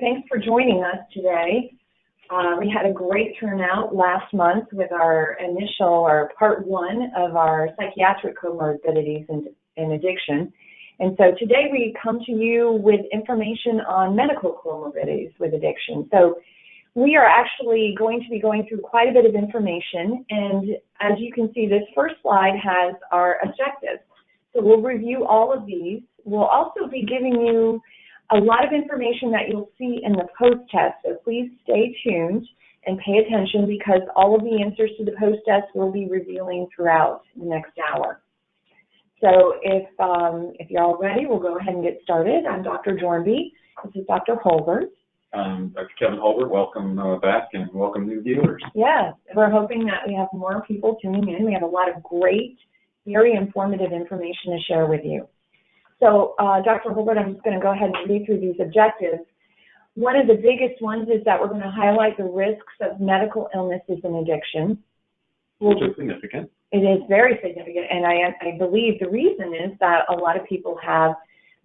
Thanks for joining us today. We had a great turnout last month with our part one of our psychiatric comorbidities and addiction. And so today we come to you with information on medical comorbidities with addiction. So we are actually going to be going through quite a bit of information, and as you can see, this first slide has our objectives. So we'll review all of these. We'll also be giving you a lot of information that you'll see in the post-test, so please stay tuned and pay attention because all of the answers to the post-test we'll be revealing throughout the next hour. So if you're all ready, we'll go ahead and get started. I'm Dr. Jorandby. This is Dr. Holbert. Dr. Kevin Holbert, welcome back and welcome new viewers. Yes, we're hoping that we have more people tuning in. We have a lot of great, very informative information to share with you. So, Dr. Holbert, I'm just going to go ahead and read through these objectives. One of the biggest ones is that we're going to highlight the risks of medical illnesses and addiction. Which is significant. It is very significant, and I believe the reason is that a lot of people have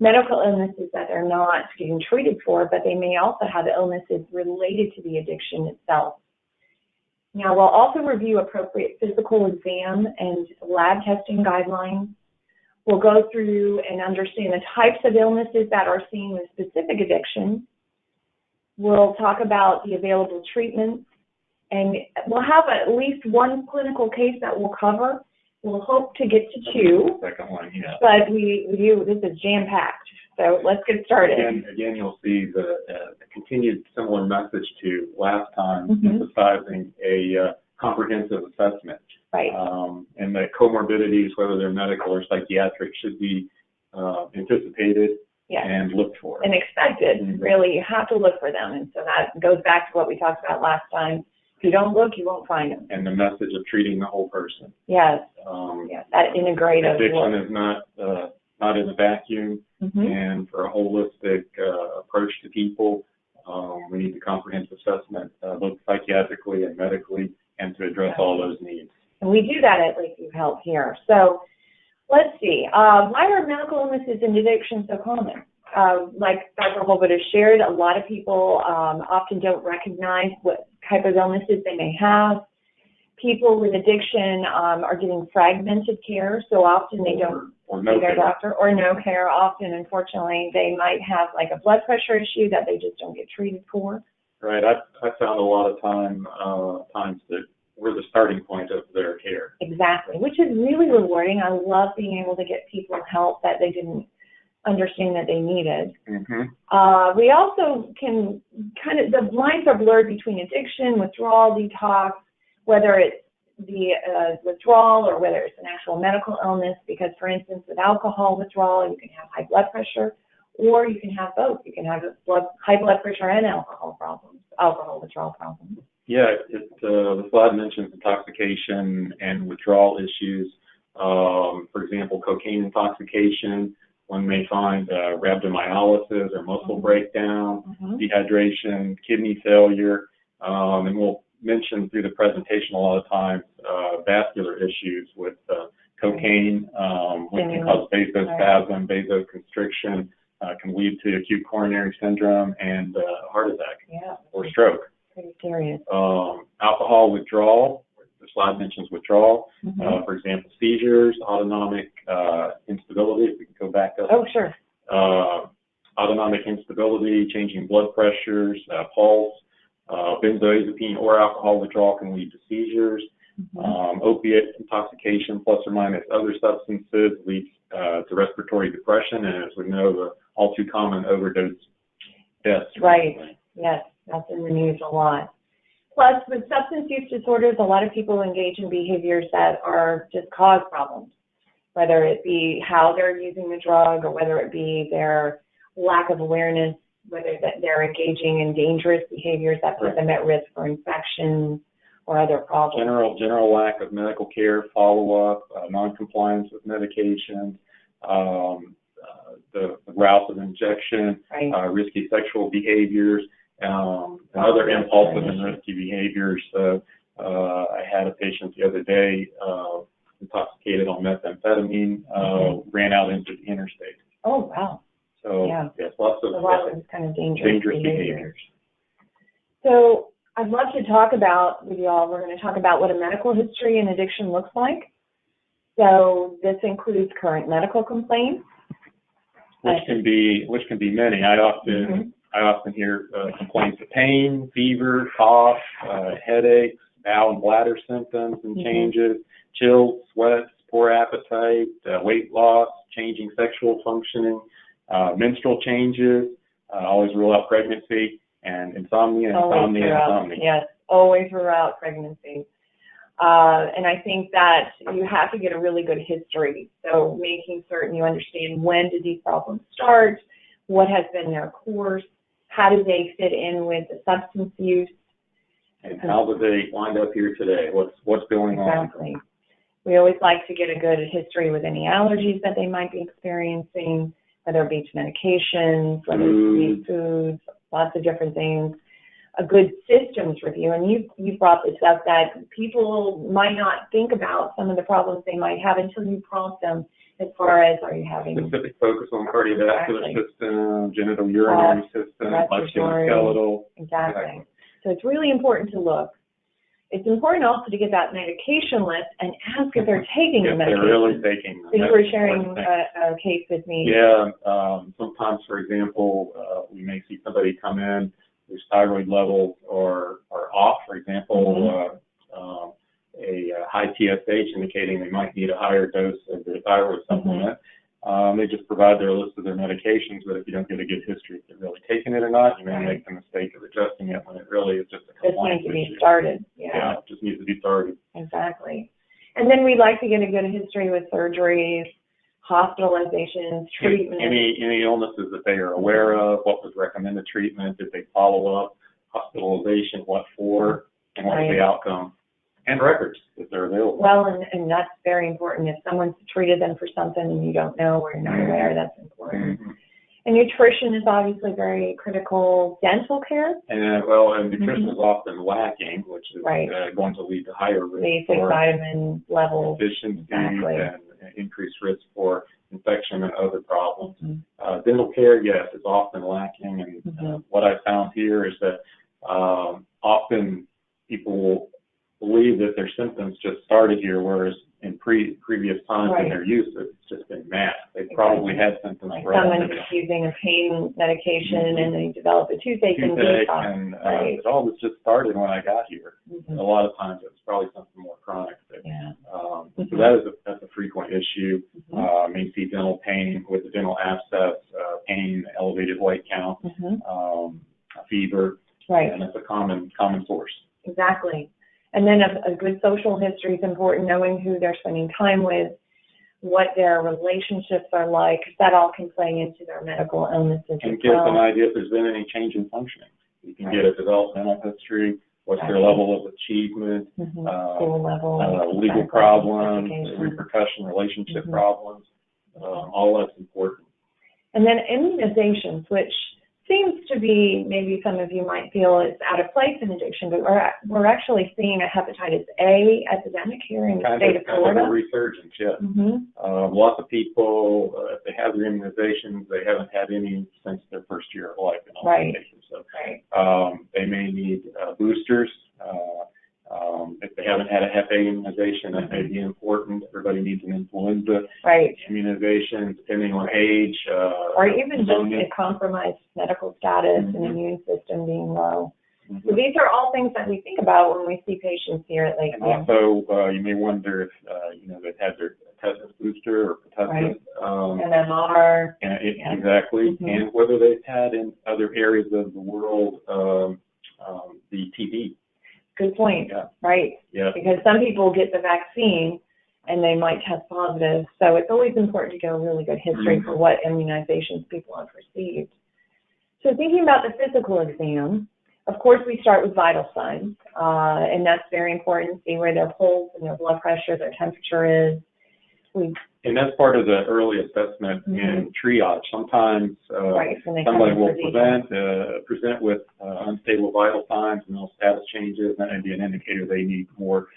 medical illnesses that they're not getting treated for, but they may also have illnesses related to the addiction itself. Now, we'll also review appropriate physical exam and lab testing guidelines. We'll go through and understand the types of illnesses that are seen with specific addictions. We'll talk about the available treatments, and we'll have at least one clinical case that we'll cover. We'll hope to get to two, second one, yeah. But this is jam-packed, so let's get started. Again, you'll see the continued similar message to last time, emphasizing a comprehensive assessment. Right. And that comorbidities, whether they're medical or psychiatric, should be anticipated and looked for. And expected, really. You have to look for them. And so that goes back to what we talked about last time. If you don't look, you won't find them. And the message of treating the whole person. Yes. That integrative addiction look. Is not in a vacuum. And for a holistic approach to people, we need the comprehensive assessment, both psychiatrically and medically, and to address all those needs. And we do that at Lakeview Health here. So let's see. Why are medical illnesses and addiction so common? Like Dr. Holbert has shared, a lot of people often don't recognize what type of illnesses they may have. People with addiction are getting fragmented care, so often they don't see their doctor, or no care. Often, unfortunately, they might have like a blood pressure issue that they just don't get treated for. Right. I found a lot of times that we're the starting point of their care. Exactly, which is really rewarding. I love being able to get people help that they didn't understand that they needed. We also can the lines are blurred between addiction, withdrawal, detox, whether it's the withdrawal or whether it's an actual medical illness, because, for instance, with alcohol withdrawal, you can have high blood pressure, or you can have both. You can have high blood pressure and alcohol withdrawal problems. Yeah, the slide mentions intoxication and withdrawal issues. For example, cocaine intoxication, one may find rhabdomyolysis or muscle breakdown, dehydration, kidney failure, and we'll mention through the presentation a lot of times vascular issues with cocaine, which can cause vasospasm, vasoconstriction, can lead to acute coronary syndrome and heart attack or stroke. Pretty serious. Alcohol withdrawal, the slide mentions withdrawal, for example, seizures, autonomic instability, if we can go back up. Oh, sure. Autonomic instability, changing blood pressures, pulse, benzoazepine or alcohol withdrawal can lead to seizures. Opiate intoxication plus or minus other substances leads to respiratory depression, and as we know, the all too common overdose deaths. Right, yes, that's in the news a lot. Plus, with substance use disorders, a lot of people engage in behaviors that are just cause problems, whether it be how they're using the drug or whether it be their lack of awareness, whether that they're engaging in dangerous behaviors that put them at risk for infection or other problems. General lack of medical care, follow-up, non-compliance with medications, the route of injection, risky sexual behaviors, and other impulsive and risky behaviors. I had a patient the other day intoxicated on methamphetamine, ran out into the interstate. Oh, wow. So, yeah. yes, lots of kind of dangerous behaviors. So I'd love to talk about with you all, we're going to talk about what a medical history in addiction looks like. So this includes current medical complaints. Which can be many. I often hear complaints of pain, fever, cough, headaches, bowel and bladder symptoms and changes, chills, sweats, poor appetite, weight loss, changing sexual functioning, menstrual changes, always rule out pregnancy, and insomnia. Yes, always rule out pregnancy. And I think that you have to get a really good history. So making certain you understand when did these problems start, what has been their course, how do they fit in with the substance use, and how did they wind up here today? What's going on? Exactly. We always like to get a good history with any allergies that they might be experiencing, whether it be to medications, whether it be foods, lots of different things. A good systems review, and you brought this up, that people might not think about some of the problems they might have until you prompt them as far as, are you having specific focus on cardiovascular system, genital urinary system, musculoskeletal. Exactly. So it's really important to look. It's important also to get that medication list and ask if they're taking the medication. They're really taking them. So you were sharing a case with me. Yeah, sometimes, for example, we may see somebody come in whose thyroid levels are off, for example, a high TSH indicating they might need a higher dose of their thyroid supplement. They just provide their list of their medications, but if you don't get a good history if they're really taking it or not, you may make the mistake of adjusting it when it really is just a compliance issue. Just needs to be started. Yeah, it just needs to be started. Exactly. And then we'd like to get a good history with surgeries, hospitalizations, treatment. Any illnesses that they are aware of, what was recommended treatment, did they follow up, hospitalization, what for, and what was the outcome, and records if they're available. Well, and that's very important. If someone's treated them for something and you don't know or you're not aware, that's important. And nutrition is obviously very critical. Dental care? And nutrition is often lacking, which is going to lead to higher risk basic vitamin levels. Deficiency and increased risk for infection and other problems. Dental care, yes, is often lacking. And what I found here is that often people will believe that their symptoms just started here, whereas in previous times in their use, it's just been masked. They probably had symptoms. Like someone using a pain medication and they develop a toothache and detox. It all was just started when I got here. A lot of times it was probably something more chronic. So that's a frequent issue. May see dental pain with the dental abscess, pain, elevated white count, fever, and that's a common source. Exactly. And then a good social history is important, knowing who they're spending time with, what their relationships are like, because that all can play into their medical illnesses and give an idea if there's been any change in functioning. You can get a developmental history, what's their level of achievement, school level, legal problems, repercussion, relationship problems, all that's important. And then immunizations, which seems to be, maybe some of you might feel it's out of place in addiction, but we're actually seeing a hepatitis A epidemic here in the state of Florida. Kind of a resurgence, yes. Lots of people, if they have their immunizations, they haven't had any since their first year of life in all cases. So they may need boosters. If they haven't had a Hep A immunization, that may be important. Everybody needs an influenza immunization, depending on age. Or even just a compromised medical status and immune system being low. So these are all things that we think about when we see patients here at Lakeview. And also, you may wonder if they've had their tetanus booster or pertussis. MMR. Exactly. And whether they've had in other areas of the world the TB. Good point. Because some people get the vaccine and they might test positive. So it's always important to get a really good history for what immunizations people have received. So thinking about the physical exam, of course we start with vital signs, and that's very important to see where their pulse and their blood pressure, their temperature is. And that's part of the early assessment in triage. Sometimes somebody will present with unstable vital signs and no status changes. That may be an indicator they need more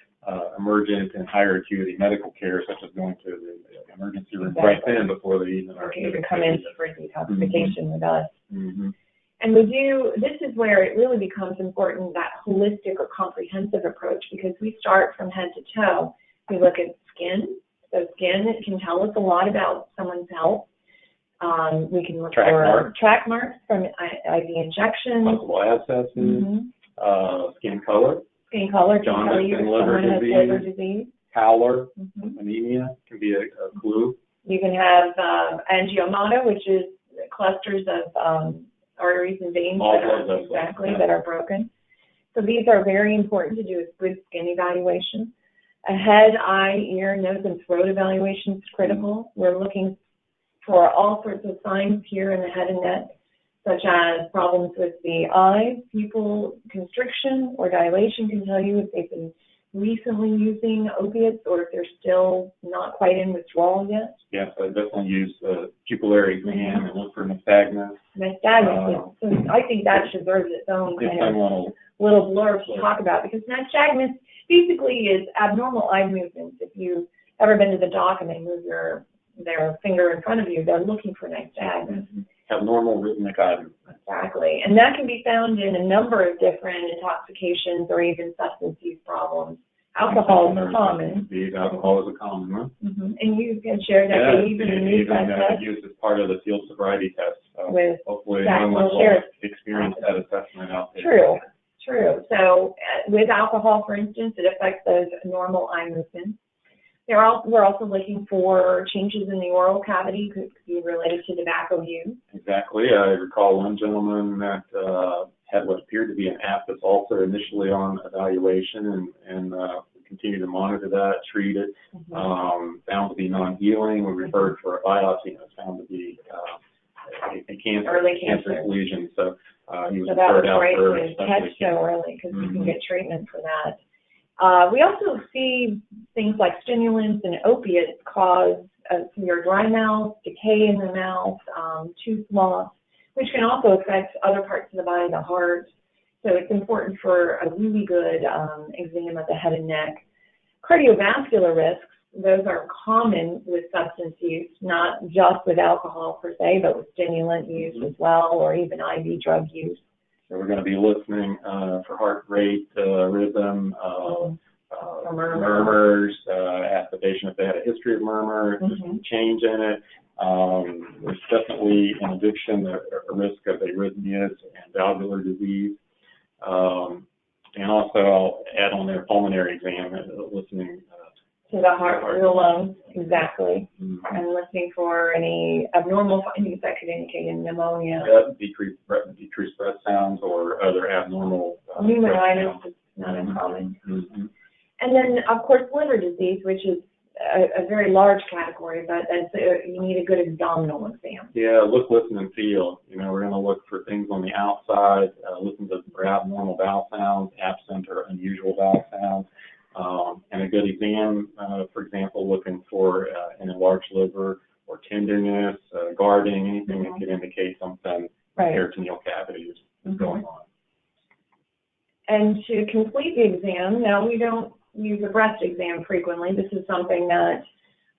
emergent and higher acuity medical care, such as going to the emergency room right then before they even are. You can come in for detoxification with us. Mm-hmm. And this is where it really becomes important, that holistic or comprehensive approach, because we start from head to toe. We look at skin. So skin, it can tell us a lot about someone's health. We can look for track marks from IV injections. Possible abscesses, skin color. Skin color can tell you if someone has liver disease. Pallor, anemia can be a clue. You can have angiomata, which is clusters of arteries and veins that are broken. So these are very important to do a good skin evaluation. A head, eye, ear, nose, and throat evaluation is critical. We're looking for all sorts of signs here in the head and neck, such as problems with the eyes, pupil constriction or dilation can tell you if they've been recently using opiates or if they're still not quite in withdrawal yet. Yes, I definitely use pupillary exam and look for nystagmus. Nystagmus, so I think that deserves its own kind of little blurb to talk about, because nystagmus basically is abnormal eye movements. If you've ever been to the doc and they move their finger in front of you, they're looking for nystagmus. Abnormal rhythmic eye movement. Exactly, and that can be found in a number of different intoxications or even substance use problems. Alcohol is common. Alcohol is a common one. And you can share that they even use that test. Used as part of the field sobriety test. So with hopefully anyone will experience that assessment out there. True. So with alcohol, for instance, it affects those normal eye movements. We're also looking for changes in the oral cavity, could be related to tobacco use. Exactly. I recall one gentleman that had what appeared to be an aphthous ulcer initially on evaluation, and we continue to monitor that, treat it. Found to be non-healing. We referred for a biopsy, and it was found to be a cancerous lesion. So he was referred out for a catch so early, because you can get treatment for that. We also see things like stimulants and opiates cause severe dry mouth, decay in the mouth, tooth loss, which can also affect other parts of the body, the heart. So it's important for a really good exam of the head and neck. Cardiovascular risks, those are common with substance use, not just with alcohol per se, but with stimulant use as well, or even IV drug use. So we're going to be listening for heart rate, rhythm, murmurs, ask the patient if they had a history of murmur, if there's some change in it. There's definitely, in addiction, a risk of arrhythmias and valvular disease. And also, I'll add on their pulmonary exam, listening to the heart or the lungs, exactly. And listening for any abnormal findings that could indicate pneumonia. Decreased breath sounds or other abnormal pneumonitis is not uncommon. And then, of course, liver disease, which is a very large category, but you need a good abdominal exam. Yeah, look, listen, and feel. We're going to look for things on the outside, listen for abnormal bowel sounds, absent or unusual bowel sounds. And a good exam, for example, looking for an enlarged liver or tenderness, guarding, anything that could indicate something peritoneal cavity is going on. And to complete the exam, now we don't use a breast exam frequently. This is something that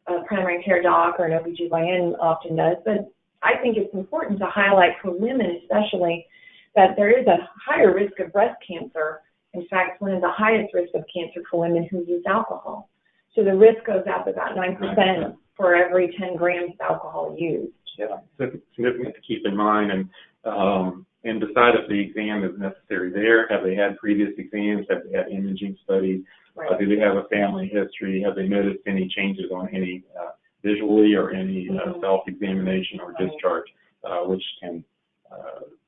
a primary care doc or an OBGYN often does, but I think it's important to highlight for women especially that there is a higher risk of breast cancer. In fact, one of the highest risks of cancer for women who use alcohol. So the risk goes up about 9% for every 10 grams of alcohol used. Yeah, it's significant to keep in mind and decide if the exam is necessary there. Have they had previous exams? Have they had imaging studies? Do they have a family history? Have they noticed any changes on any visually or any self-examination or discharge, which can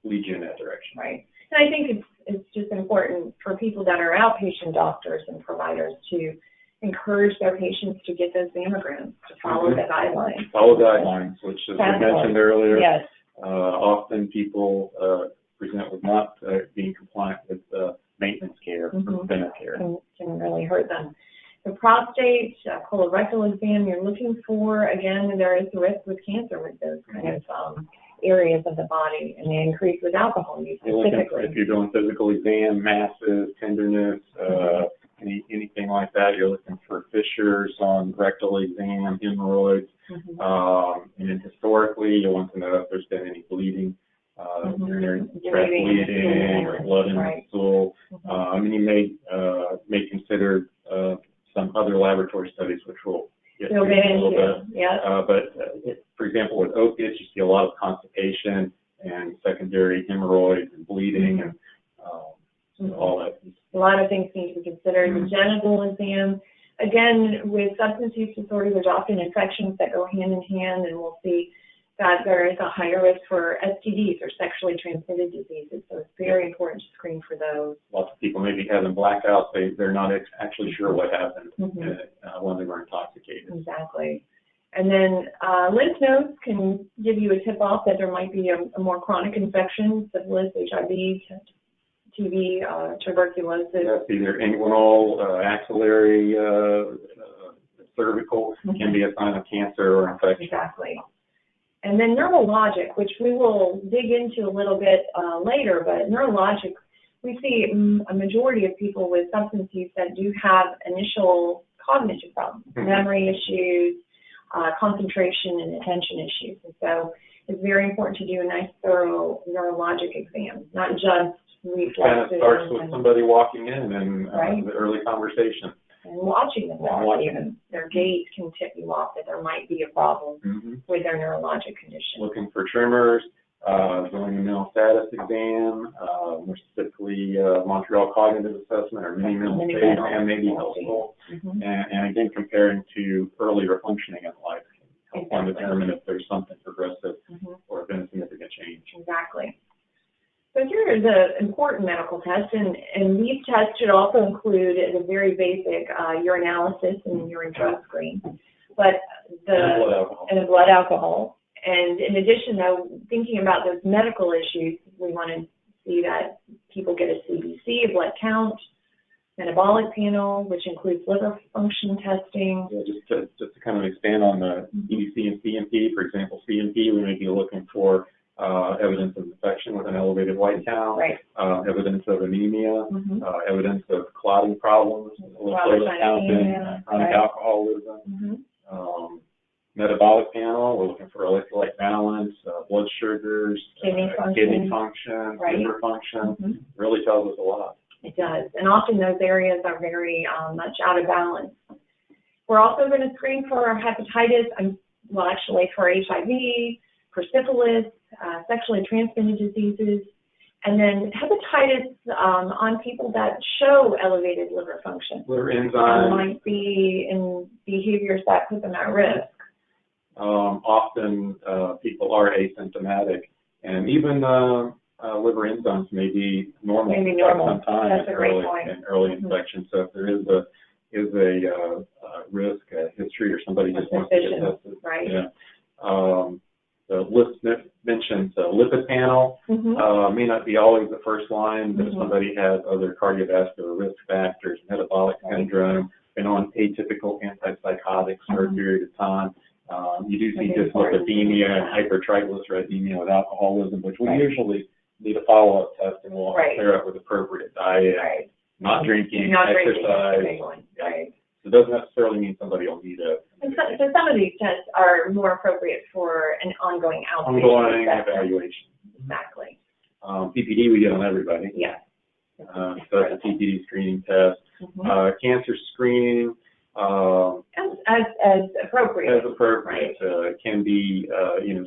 lead you in that direction? Right. And I think it's just important for people that are outpatient doctors and providers to encourage their patients to get those mammograms, to follow the guidelines. Follow guidelines, which, as we mentioned earlier, yes. Often people present with not being compliant with maintenance care or preventive care. Can really hurt them. The prostate, colorectal exam, you're looking for, again, there is a risk with cancer with those kind of areas of the body, and they increase with alcohol use specifically. If you're doing physical exam, masses, tenderness, anything like that. You're looking for fissures on rectal exam, hemorrhoids, and then historically, you want to know if there's been any bleeding, urinary tract bleeding or blood in the stool. And you may consider some other laboratory studies, which we'll get to a little bit. But for example, with opiates, you see a lot of constipation and secondary hemorrhoids and bleeding and all that. A lot of things need to be considered. The genital exam, again, with substance use disorder, there's often infections that go hand in hand, and we'll see that there is a higher risk for STDs or sexually transmitted diseases. So it's very important to screen for those. Lots of people may be having blackouts. They're not actually sure what happened when they were intoxicated. Exactly. And then lymph nodes can give you a tip-off that there might be a more chronic infection, syphilis, HIV, TB, tuberculosis. Yes, either inguinal, axillary, cervical can be a sign of cancer or infection. Exactly. And then neurologic, which we will dig into a little bit later, but neurologic, we see a majority of people with substance use that do have initial cognitive problems, memory issues, concentration and attention issues. And so it's very important to do a nice thorough neurologic exam, not just reflexes. Kind of starts with somebody walking in and the early conversation. And watching them walk, even their gait can tip you off that there might be a problem with their neurologic condition. Looking for tremors, doing a mental status exam, more specifically Montreal Cognitive Assessment or mini-mental exam may be helpful. And again, comparing to earlier functioning in life can help one determine if there's something progressive or been a significant change. Exactly. So here are the important medical tests, and these tests should also include the very basic urinalysis and urine drug screen, but and a blood alcohol. And in addition, though, thinking about those medical issues, we want to see that people get a CBC, a blood count, metabolic panel, which includes liver function testing. Yeah, just to kind of expand on the EDC and CMP, for example, CMP, we may be looking for evidence of infection with an elevated white count, evidence of anemia, evidence of clotting problems, chronic alcoholism. Metabolic panel, we're looking for electrolyte balance, blood sugars, kidney function, liver function. Really tells us a lot. It does, and often those areas are very much out of balance. We're also going to screen for hepatitis, for HIV, for syphilis, sexually transmitted diseases, and then hepatitis on people that show elevated liver function. Liver enzymes might be in behaviors that put them at risk. Often people are asymptomatic, and even liver enzymes may be normal for some time in early infection. So if there is a risk, a history, or somebody just wants to get tested. The list mentions a lipid panel. May not be always the first line, but if somebody has other cardiovascular risk factors, metabolic syndrome, been on atypical antipsychotics for a period of time, you do see dyslipidemia and hypertriglyceridemia with alcoholism, which we usually need a follow-up test, and we'll clear up with appropriate diet, not drinking, exercise. So it doesn't necessarily mean somebody will need a. So some of these tests are more appropriate for an ongoing outpatient evaluation. Exactly. PPD we get on everybody. So that's a PPD screening test. Cancer screening. As appropriate. As appropriate. It can be,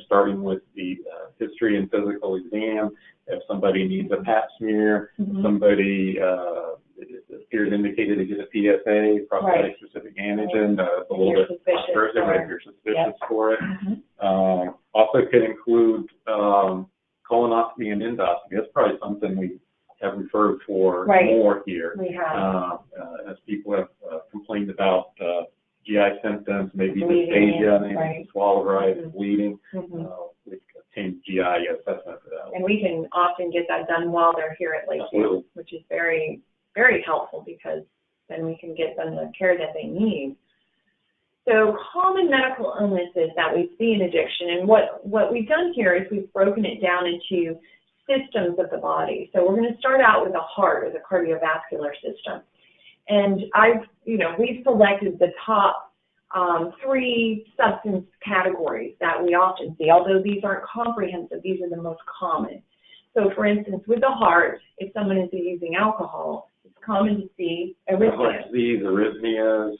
starting with the history and physical exam. If somebody needs a pap smear, somebody appears indicated to get a PSA, prostate specific antigen, a little bit controversial if you're suspicious for it. Also could include colonoscopy and endoscopy. That's probably something we have referred for more here. We have. As people have complained about GI symptoms, maybe dysphagia, maybe swallow right, bleeding. We've obtained GI assessment for that. And we can often get that done while they're here at Lakeview, which is very, very helpful because then we can get them the care that they need. So common medical illnesses that we see in addiction, and what we've done here is we've broken it down into systems of the body. So we're going to start out with the heart, or the cardiovascular system. And we've selected the top 3 substance categories that we often see, although these aren't comprehensive, these are the most common. So for instance, with the heart, if someone is using alcohol, it's common to see arrhythmias. Arrhythmias,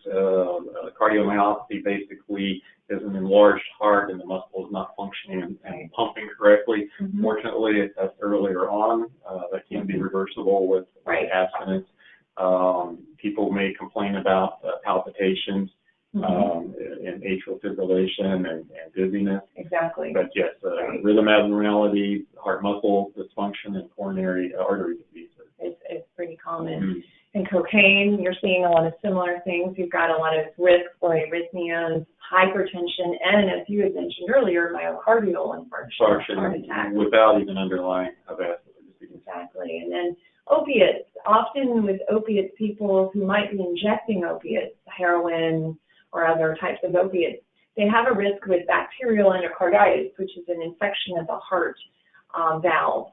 cardiomyopathy basically is an enlarged heart and the muscle is not functioning and pumping correctly. Fortunately, if that's earlier on, that can be reversible with abstinence. People may complain about palpitations and atrial fibrillation and dizziness. Exactly. But yes, rhythm abnormalities, heart muscle dysfunction, and coronary artery disease. It's pretty common. In cocaine, you're seeing a lot of similar things. You've got a lot of risk for arrhythmias, hypertension, and as you had mentioned earlier, myocardial infarction, heart attack. Without even underlying vascular disease. Exactly. And then opiates. Often with opiates, people who might be injecting opiates, heroin or other types of opiates, they have a risk with bacterial endocarditis, which is an infection of the heart valve.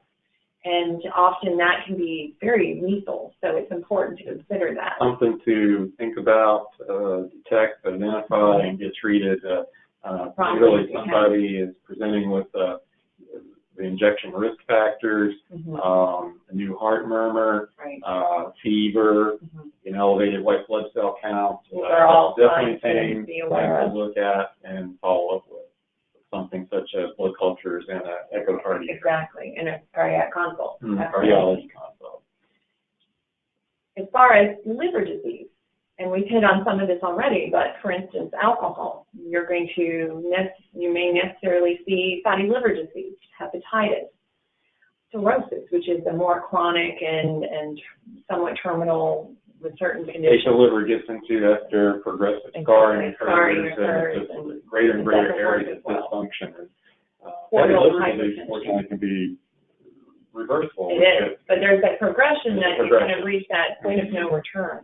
And often that can be very lethal, so it's important to consider that. Something to think about, detect, identify, and get treated. Really, somebody is presenting with the injection risk factors, a new heart murmur, fever, an elevated white blood cell count. They're all definitely things to look at and follow up with. Something such as blood cultures and an echocardiogram. Exactly, and a cardiac consult. Cardiology consult. As far as liver disease, and we've hit on some of this already, but for instance, alcohol, you may necessarily see fatty liver disease, hepatitis, cirrhosis, which is a more chronic and somewhat terminal with certain conditions. Patient liver gets into after progressive scarring occurs, and greater and greater areas of dysfunction. Fatty liver disease, fortunately, can be reversible. It is, but there's that progression that you kind of reach that point of no return.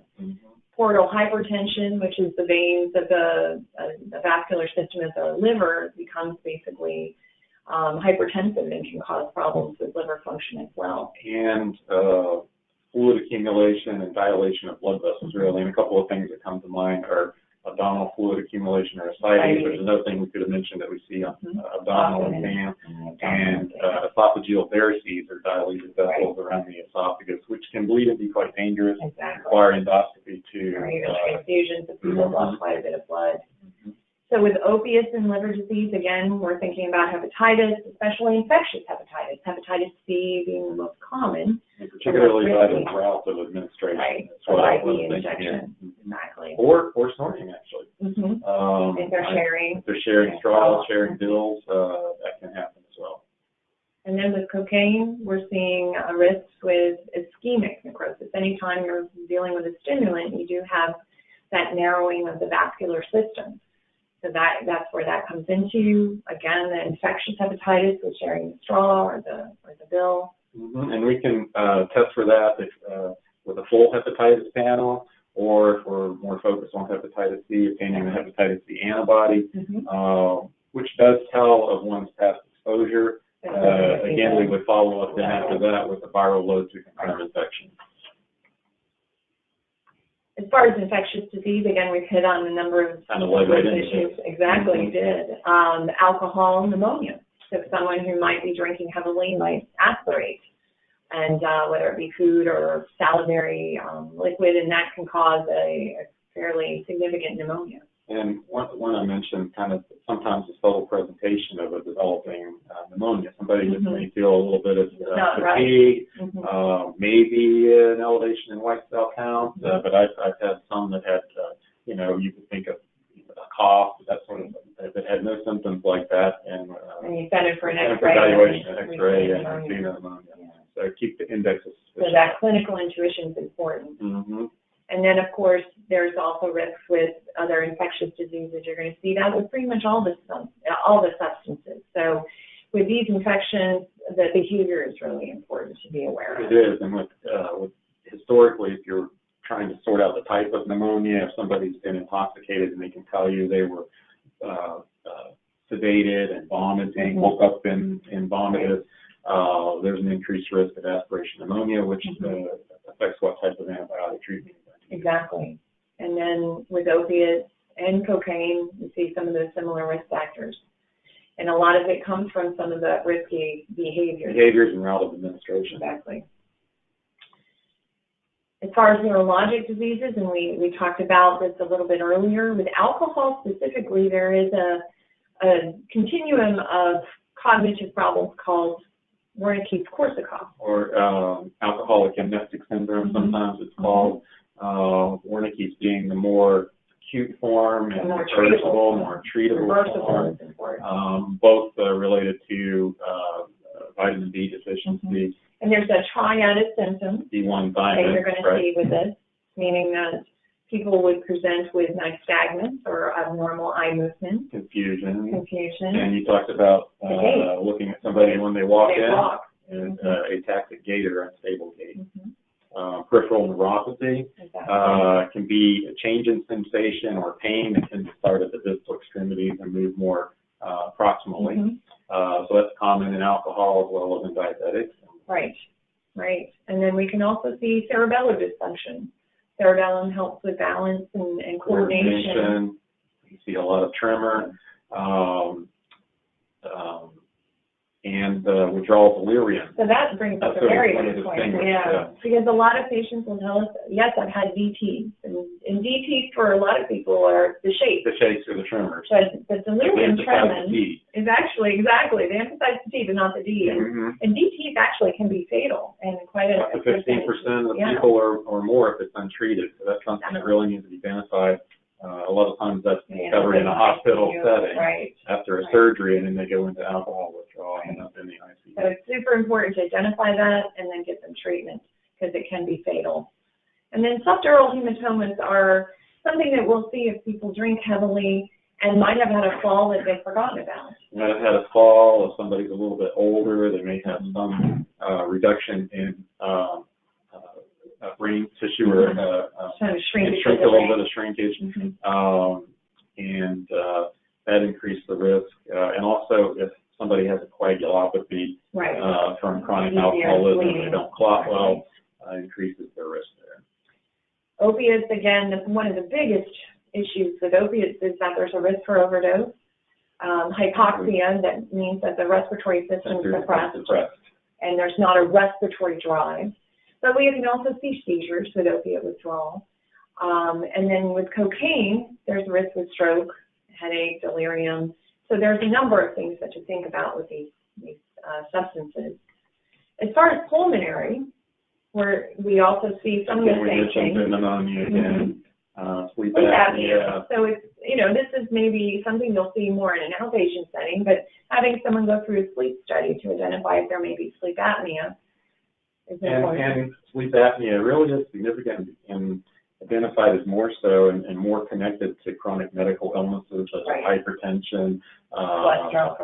Portal hypertension, which is the veins of the vascular system of the liver, becomes basically hypertensive and can cause problems with liver function as well. And fluid accumulation and dilation of blood vessels, really. And a couple of things that come to mind are abdominal fluid accumulation or ascites, which is another thing we could have mentioned that we see on abdominal exam, and esophageal varices or dilated vessels around the esophagus, which can bleed and be quite dangerous, require endoscopy too. Or even transfusions if people have lost quite a bit of blood. So with opiates and liver disease, again, we're thinking about hepatitis, especially infectious hepatitis, hepatitis C being the most common. And particularly by the route of administration. Right, so IV injection, exactly. Or snorting, actually. If they're sharing. If they're sharing straws, sharing pills, that can happen as well. And then with cocaine, we're seeing risks with ischemic necrosis. Anytime you're dealing with a stimulant, you do have that narrowing of the vascular system. So that's where that comes into. Again, the infectious hepatitis with sharing the straw or the bill. And we can test for that with a full hepatitis panel, or if we're more focused on hepatitis C, obtaining the hepatitis C antibody, which does tell of one's past exposure. Again, we would follow up then after that with a viral load to confirm infection. As far as infectious disease, again, we've hit on a number of issues. Exactly, you did. Alcohol, pneumonia. So someone who might be drinking heavily might aspirate, and whether it be food or salivary liquid, and that can cause a fairly significant pneumonia. And one I mentioned, kind of sometimes the subtle presentation of a developing pneumonia. Somebody just may feel a little bit of fatigue, maybe an elevation in white cell count, but I've had some that had, you could think of a cough, that sort of, that had no symptoms like that. And you sent it for an X-ray. Evaluation, X-ray, and seen pneumonia. So keep the index of suspicion. So that clinical intuition is important. And then, of course, there's also risks with other infectious diseases. You're going to see that with pretty much all the substances. So with these infections, the behavior is really important to be aware of. It is, and with historically, if you're trying to sort out the type of pneumonia, if somebody's been intoxicated and they can tell you they were sedated and vomiting, woke up and vomited, there's an increased risk of aspiration pneumonia, which affects what type of antibiotic treatment you're going to Exactly. And then with opiates and cocaine, you see some of those similar risk factors. And a lot of it comes from some of the risky behaviors. Behaviors and route of administration. Exactly. As far as neurologic diseases, and we talked about this a little bit earlier, with alcohol specifically, there is a continuum of cognitive problems called Wernicke's Korsakoff. Or alcoholic amnestic syndrome, sometimes it's called. Wernicke's being the more acute form and more reversible, more treatable form. Both related to vitamin D deficiency. And there's a triad of symptoms D1 that you're going to see with this, meaning that people would present with nystagmus or abnormal eye movement. Confusion. Confusion. And you talked about looking at somebody when they walk in, ataxic gait or unstable gait. Peripheral neuropathy can be a change in sensation or pain that can start at the distal extremities and move more proximally. So that's common in alcohol as well as in diabetics. Right, right. And then we can also see cerebellar dysfunction. Cerebellum helps with balance and coordination. You see a lot of tremor. And withdrawal delirium. So that brings up a very good point. Because a lot of patients will tell us, yes, I've had DTs. And DTs for a lot of people are the shakes. The shakes or the tremors. But the delirium tremens is actually, they emphasize the T, but not the D. And DTs actually can be fatal. And quite up to 15% of people or more if it's untreated. So that's something that really needs to be identified. A lot of times that's covered in a hospital setting after a surgery, and then they go into alcohol withdrawal and up in the ICU. So it's super important to identify that and then get them treatment because it can be fatal. And then subdural hematomas are something that we'll see if people drink heavily and might have had a fall that they've forgotten about. Might have had a fall. If somebody's a little bit older, they may have some reduction in brain tissue or shrink a little bit of shrinkage, and that increases the risk. And also, if somebody has a coagulopathy from chronic alcoholism, they don't clot well, increases their risk there. Opiates, again, one of the biggest issues with opiates is that there's a risk for overdose. Hypoxia, that means that the respiratory system is suppressed, and there's not a respiratory drive. But we can also see seizures with opiate withdrawal. And then with cocaine, there's a risk with stroke, headache, delirium. So there's a number of things that to think about with these substances. As far as pulmonary, where we also see some of the same things. Pneumonia again, sleep apnea. So it's, this is maybe something you'll see more in an outpatient setting, but having someone go through a sleep study to identify if there may be sleep apnea. And sleep apnea really is significant and identified as more so and more connected to chronic medical illnesses such as hypertension, cholesterol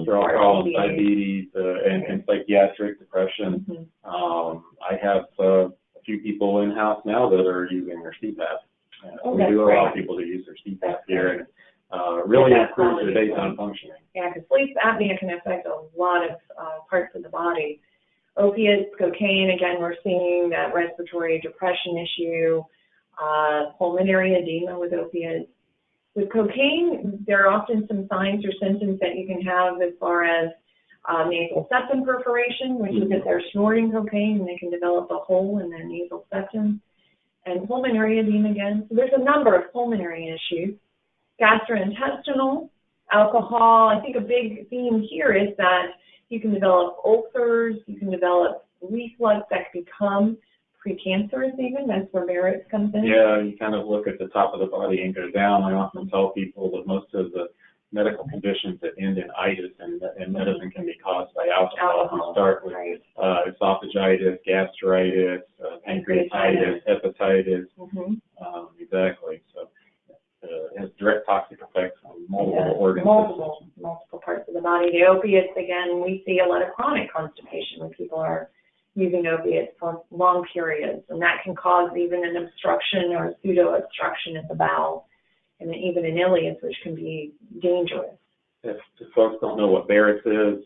problems, diabetes, and psychiatric depression. I have a few people in-house now that are using their CPAP. We do allow people to use their CPAP here, and really improves their daytime functioning. Yeah, because sleep apnea can affect a lot of parts of the body. Opiates, cocaine, again, we're seeing that respiratory depression issue, pulmonary edema with opiates. With cocaine, there are often some signs or symptoms that you can have as far as nasal septum perforation, which is that they're snorting cocaine and they can develop a hole in their nasal septum. And pulmonary edema again. So there's a number of pulmonary issues. Gastrointestinal, alcohol. I think a big theme here is that you can develop ulcers, you can develop reflux that can become precancerous even. That's where Barrett's comes in. Yeah, you kind of look at the top of the body and go down. I often tell people that most of the medical conditions that end in itis and medicine can be caused by alcohol. You start with esophagitis, gastritis, pancreatitis, hepatitis. Exactly. So it has direct toxic effects on multiple organs. Multiple parts of the body. The opiates, again, we see a lot of chronic constipation when people are using opiates for long periods, and that can cause even an obstruction or a pseudo-obstruction at the bowel, and even an ileus, which can be dangerous. If folks don't know what Barrett's is,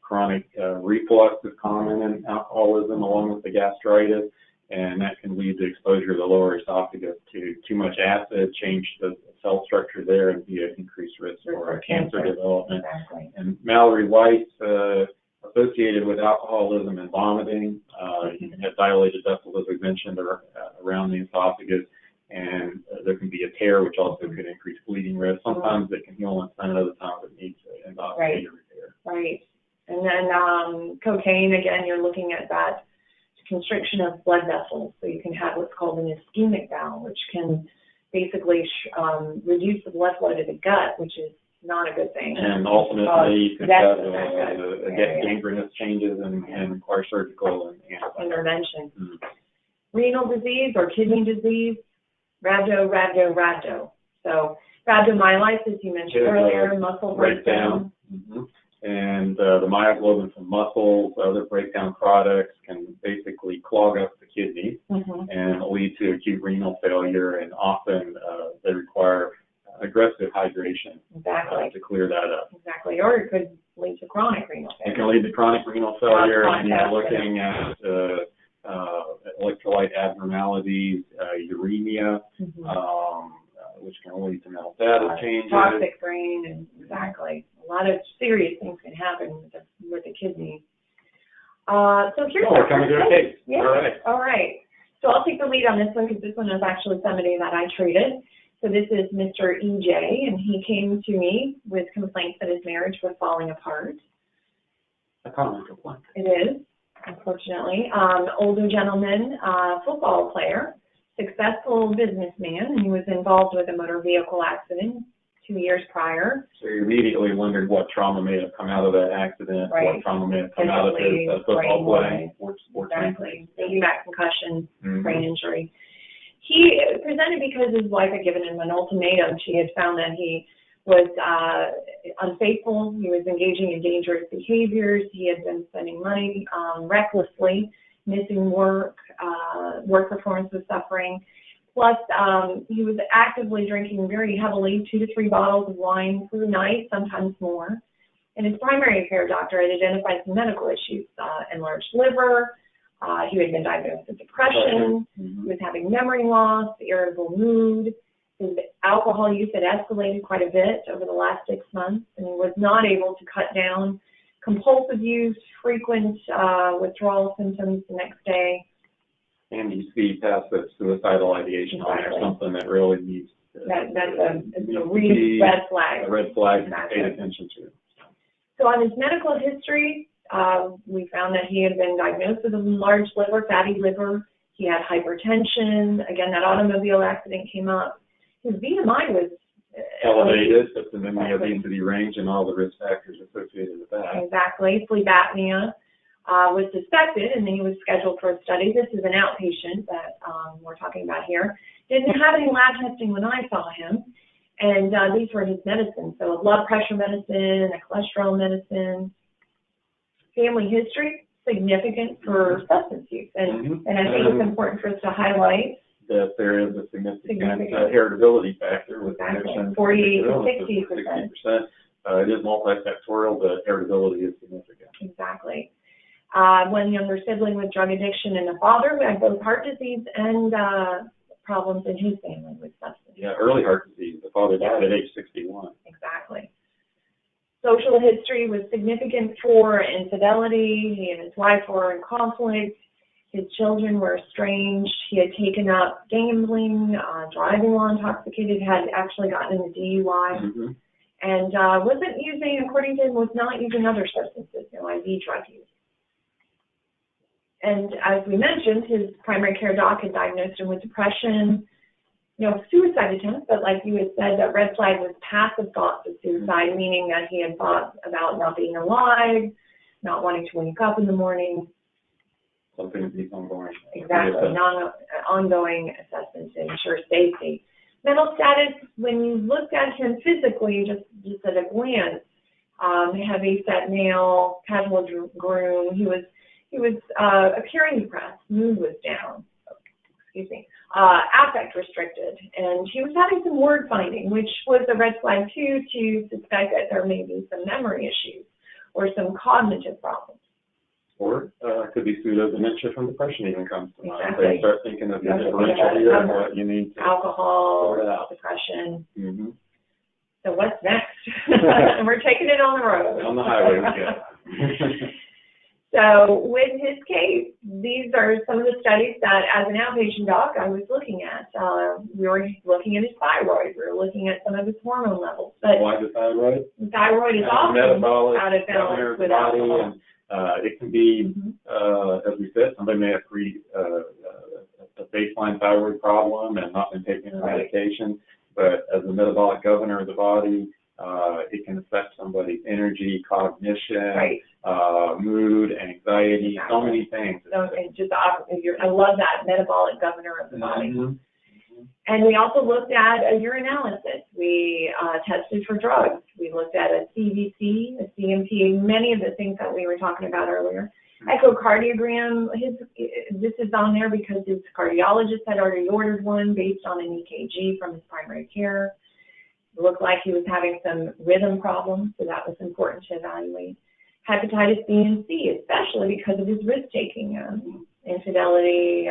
chronic reflux is common in alcoholism along with the gastritis, and that can lead to exposure of the lower esophagus to too much acid, change the cell structure there, and be an increased risk for cancer development. Exactly. And Mallory White's associated with alcoholism and vomiting. You can have dilated vessels, as we mentioned, around the esophagus, and there can be a tear, which also could increase bleeding risk. Sometimes it can heal on its own, other times it needs endoscopy repair. Right. And then cocaine, again, you're looking at that constriction of blood vessels. So you can have what's called an ischemic bowel, which can basically reduce the blood flow to the gut, which is not a good thing. And ultimately, you could have gangrenous changes and require surgical and intervention. Mm-hmm. Renal disease or kidney disease, rhabdo. So rhabdomyolysis, you mentioned earlier, muscle breakdown. Mm-hmm. And the myoglobin from muscles, other breakdown products can basically clog up the kidneys and lead to acute renal failure, and often they require aggressive hydration to clear that up. Exactly, or it could lead to chronic renal failure. It can lead to chronic renal failure, and you're looking at electrolyte abnormalities, uremia, which can lead to mental status changes. Toxic brain, and exactly. A lot of serious things can happen with the kidney. So here's we're coming to a case. Yeah. All right. So I'll take the lead on this one because this one is actually somebody that I treated. So this is Mr. EJ, and he came to me with complaints that his marriage was falling apart. A common complaint. It is, unfortunately. Older gentleman, football player, successful businessman, and he was involved with a motor vehicle accident 2 years prior. So you immediately wondered what trauma may have come out of that accident, what trauma may have come out of his football playing, sports. Exactly. Thinking back concussion, brain injury. He presented because his wife had given him an ultimatum. She had found that he was unfaithful. He was engaging in dangerous behaviors. He had been spending money recklessly, missing work. Work performance was suffering. Plus, he was actively drinking very heavily, 2 to 3 bottles of wine per night, sometimes more. And his primary care doctor had identified some medical issues, enlarged liver. He had been diagnosed with depression. He was having memory loss, irritable mood. His alcohol use had escalated quite a bit over the last 6 months, and he was not able to cut down compulsive use, frequent withdrawal symptoms the next day. And you see past that suicidal ideation on there, something that really needs that's a real red flag. A red flag to pay attention to. So on his medical history, we found that he had been diagnosed with a large liver, fatty liver. He had hypertension. Again, that automobile accident came up. His BMI was elevated, but then we have the obesity range and all the risk factors associated with that. Exactly. Sleep apnea was suspected, and then he was scheduled for a study. This is an outpatient that we're talking about here. Didn't have any lab testing when I saw him, and these were his medicines. So a blood pressure medicine, a cholesterol medicine. Family history, significant for substance use. And I think it's important for us to highlight that there is a significant heritability factor with conditions. 40 to 60%. It is multifactorial, but heritability is significant. Exactly. One younger sibling with drug addiction and a father who had both heart disease and problems in his family with substance. Yeah, early heart disease. The father died at age 61. Exactly. Social history was significant for infidelity. He and his wife were in conflict. His children were estranged. He had taken up gambling, driving while intoxicated, had actually gotten in a DUI, and wasn't using, according to him, was not using other substances, no IV drug use. And as we mentioned, his primary care doc had diagnosed him with depression, suicide attempts, but like you had said, that red flag was passive thoughts of suicide, meaning that he had thought about not being alive, not wanting to wake up in the morning. Something to be ongoing. Exactly, ongoing assessment to ensure safety. Mental status, when you looked at him physically, just at a glance, heavy set nail, casual groom, he was appearing depressed, mood was down. Affect restricted, and he was having some word finding, which was a red flag too, to suspect that there may be some memory issues or some cognitive problems. Or it could be pseudo-dementia from depression even comes to mind. Exactly. So you start thinking of your differential here and what you need to alcohol, sort it out. depression. Mm-hmm. So what's next? We're taking it on the road. On the highway, we go. So with his case, these are some of the studies that, as an outpatient doc, I was looking at. We were looking at his thyroid. We were looking at some of his hormone levels. But why the thyroid? The thyroid is often metabolic, out of balance with alcohol. And it can be, as we said, somebody may have a baseline thyroid problem and not been taking medication. But as a metabolic governor of the body, it can affect somebody's energy, cognition, mood, anxiety, so many things. So I love that, metabolic governor of the body. And we also looked at a urinalysis. We tested for drugs. We looked at a CBC, a CMT, many of the things that we were talking about earlier. Echocardiogram, this is on there because his cardiologist had already ordered one based on an EKG from his primary care. It looked like he was having some rhythm problems, so that was important to evaluate. Hepatitis B and C, especially because of his risk-taking, infidelity,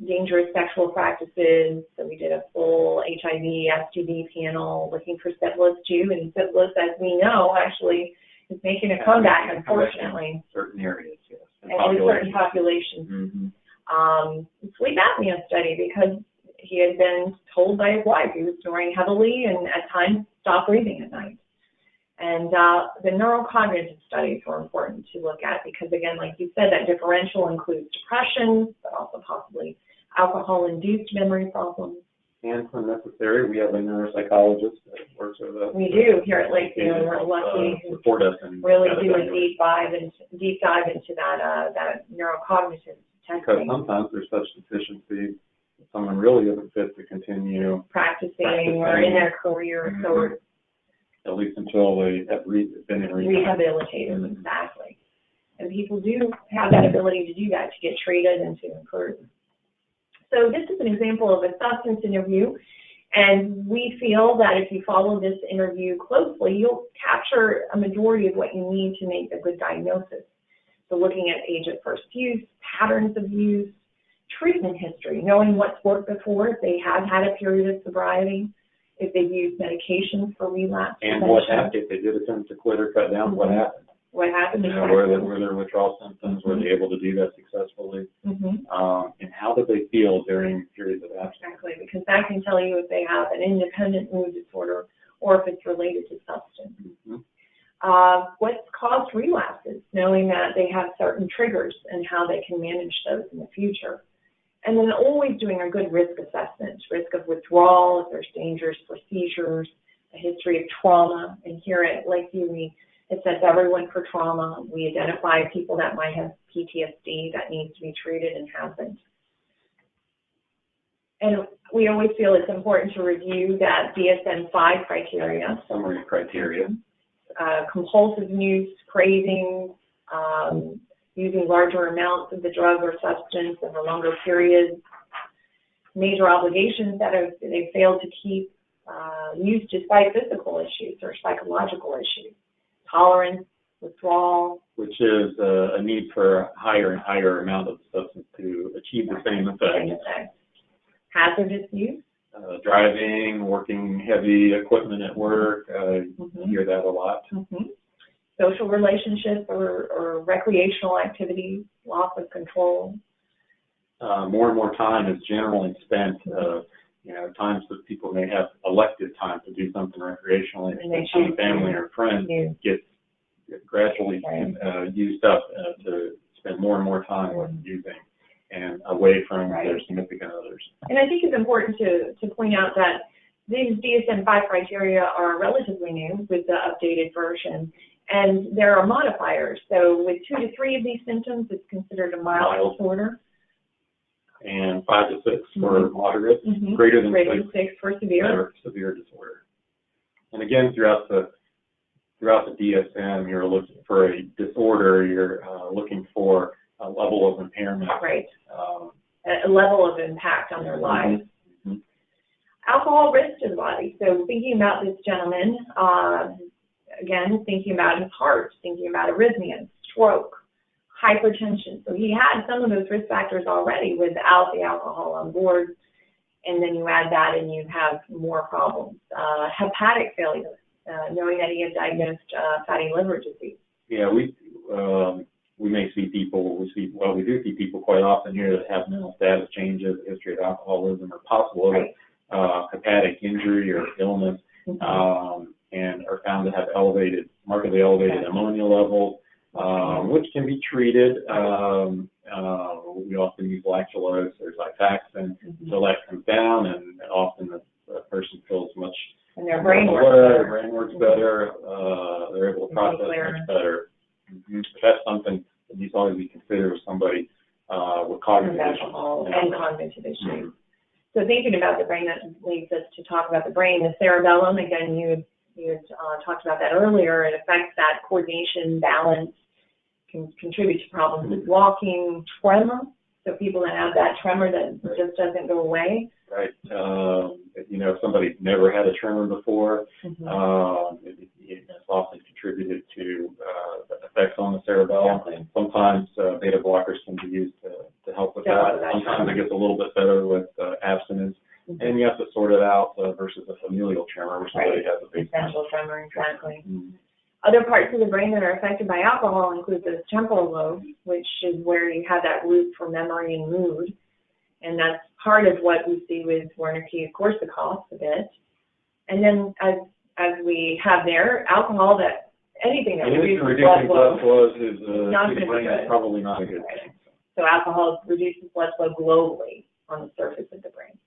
dangerous sexual practices. So we did a full HIV, STD panel looking for syphilis too, and syphilis, as we know, actually is making a comeback, unfortunately. In certain areas, yes. And in certain populations. Sleep apnea study, because he had been told by his wife he was snoring heavily and at times stopped breathing at night. And the neurocognitive studies were important to look at because, again, like you said, that differential includes depression, but also possibly alcohol-induced memory problems. And when necessary, we have a neuropsychologist that works with us. We do here at Lakeview, and we're lucky to support us and really do a deep dive into that neurocognitive testing. Because sometimes there's such deficiencies that someone really isn't fit to continue practicing or in their career, so at least until they have been in rehabilitated. Exactly. And people do have that ability to do that, to get treated and to improve. So this is an example of a substance interview, and we feel that if you follow this interview closely, you'll capture a majority of what you need to make a good diagnosis. So looking at age of first use, patterns of use, treatment history, knowing what's worked before, if they have had a period of sobriety, if they've used medications for relapse. And what happened, if they did attempt to quit or cut down, what happened? What happened? Were there withdrawal symptoms? Were they able to do that successfully? And how did they feel during periods of abstinence? Exactly, because that can tell you if they have an independent mood disorder or if it's related to substance. What's caused relapses, knowing that they have certain triggers and how they can manage those in the future. And then always doing a good risk assessment, risk of withdrawal, if there's dangers for seizures, a history of trauma. And here at Lakeview, it says everyone for trauma. We identify people that might have PTSD that needs to be treated and hasn't. And we always feel it's important to review that DSM-5 criteria. Summary criteria. Compulsive use, cravings, using larger amounts of the drug or substance over longer periods, major obligations that they failed to keep, use despite physical issues or psychological issues, tolerance, withdrawal. Which is a need for a higher and higher amount of the substance to achieve the same effect. Hazardous use. Driving, working heavy equipment at work, you hear that a lot. Social relationships or recreational activities, loss of control. More and more time is generally spent, times that people may have elected time to do something recreationally, and family or friends gets gradually used up to spend more and more time with using and away from their significant others. And I think it's important to point out that these DSM-5 criteria are relatively new with the updated version. And there are modifiers. So with 2 to 3 of these symptoms, it's considered a mild disorder. And 5 to 6 for moderate, greater than 6 for severe disorder. And again, throughout the DSM, you're looking for a disorder. You're looking for a level of impairment. Right. A level of impact on their lives. Alcohol risk to the body. So thinking about this gentleman. Again, thinking about his heart, thinking about arrhythmias, stroke, hypertension. So he had some of those risk factors already without the alcohol on board, and then you add that and you have more problems. Hepatic failure, knowing that he had diagnosed fatty liver disease. Yeah, we may see people, we do see people quite often here that have mental status changes, history of alcoholism, or possible other hepatic injury or illness, and are found to have markedly elevated ammonia levels, which can be treated. We often use lactulose or Xifaxan, so that comes down, and often the person feels much and their brain works better. They're able to process much better. But that's something that needs to always be considered with somebody with cognitive issues. And cognitive issues. So thinking about the brain, that leads us to talk about the brain. The cerebellum, again, you had talked about that earlier. It affects that coordination, balance, can contribute to problems with walking, tremor. So people that have that tremor that just doesn't go away. Right. If somebody's never had a tremor before, it's often contributed to effects on the cerebellum. Exactly. Sometimes beta blockers can be used to help with that. Sometimes it gets a little bit better with abstinence, and you have to sort it out versus a familial tremor, where somebody has a big essential tremor. Exactly. Other parts of the brain that are affected by alcohol include the temporal lobe, which is where you have that root for memory and mood. And that's part of what we see with Wernicke and Korsakoff a bit. And then as we have there, alcohol, that anything that reduces blood flow is probably not a good thing. So alcohol reduces blood flow globally on the surface of the brain.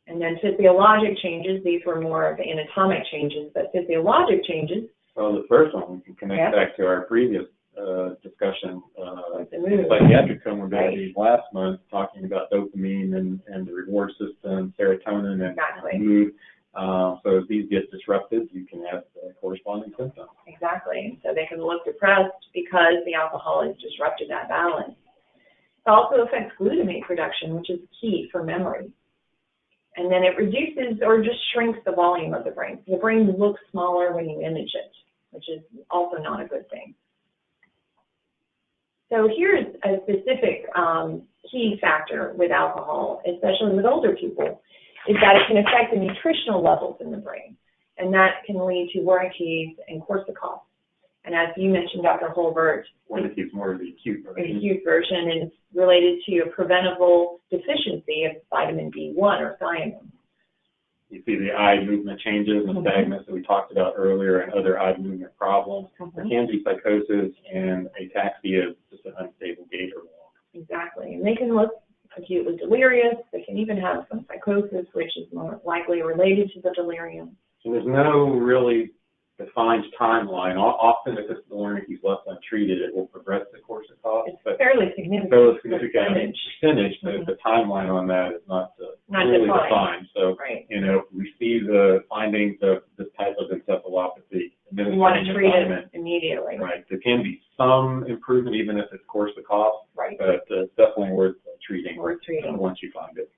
And then physiologic changes, these were more of anatomic changes, but physiologic changes. Well, the first one we can connect back to our previous discussion, psychiatric comorbidities last month, talking about dopamine and the reward system, serotonin, and mood. So as these get disrupted, you can have corresponding symptoms. Exactly. So they can look depressed because the alcohol has disrupted that balance. It also affects glutamate production, which is key for memory. And then it reduces or just shrinks the volume of the brain. The brain looks smaller when you image it, which is also not a good thing. So here's a specific key factor with alcohol, especially with older people, is that it can affect the nutritional levels in the brain. And that can lead to Wernicke and Korsakoff. And as you mentioned, Dr. Holbert, Wernicke is more of the acute version. The acute version, and it's related to a preventable deficiency of vitamin B1 or thiamine. You see the eye movement changes and stagnance that we talked about earlier, and other eye movement problems. There can be psychosis and ataxia, just an unstable gait or walk. Exactly. And they can look acutely delirious. They can even have some psychosis, which is more likely related to the delirium. So there's no really defined timeline. Often if the Wernicke's left untreated, it will progress to Korsakoff. It's fairly significant. Percentage, the timeline on that is not really defined. So, we see the findings of this type of encephalopathy. You want to treat it immediately. Right. There can be some improvement even if it's Korsakoff, but it's definitely worth treating once you find it.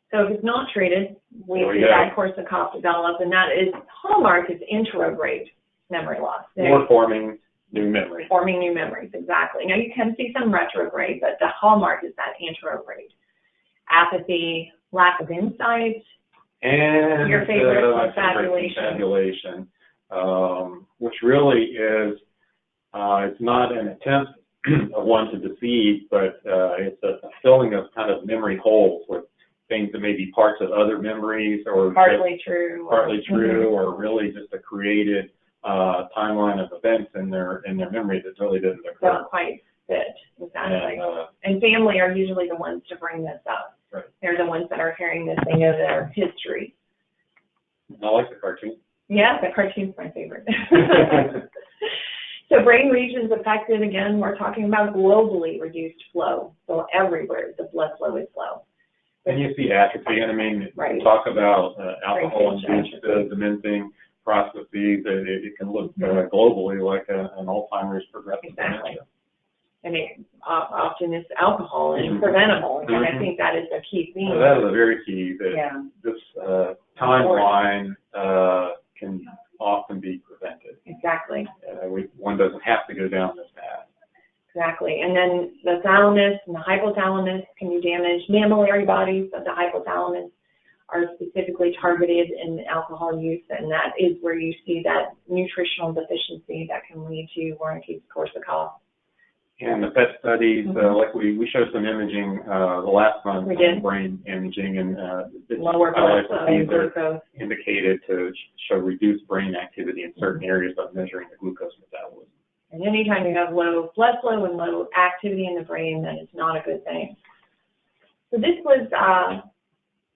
So if it's not treated, we see that Korsakoff develop, and that is hallmark is intrograde memory loss. More forming new memories. Forming new memories, exactly. Now you can see some retrograde, but the hallmark is that intrograde. Apathy, lack of insight, and your favorite, confabulation, which really is, it's not an attempt of one to deceive, but it's a filling of kind of memory holes with things that may be parts of other memories or partly true, or really just a created timeline of events in their memory that really didn't occur. Don't quite fit, exactly. And family are usually the ones to bring this up. Right. They're the ones that are carrying this thing of their history. I like the cartoon. Yeah, the cartoon's my favorite. So brain regions affected, again, we're talking about globally reduced flow. So everywhere the blood flow is low. And you see atrophy, and we talk about alcohol-induced dementing processes. It can look globally like an Alzheimer's progressive dementia. And it often is alcohol and preventable, and I think that is a key theme. Well, that is a very key, that this timeline can often be prevented. Exactly. One doesn't have to go down this path. Exactly. And then the thalamus and the hypothalamus can be damaged. Mammillary bodies of the hypothalamus are specifically targeted in alcohol use, and that is where you see that nutritional deficiency that can lead to Wernicke's Korsakoff. And the PET studies, like we showed some imaging the last month, brain imaging, and lower blood flow and glucose indicated to show reduced brain activity in certain areas by measuring the glucose metabolism. And anytime you have low blood flow and low activity in the brain, then it's not a good thing. So this was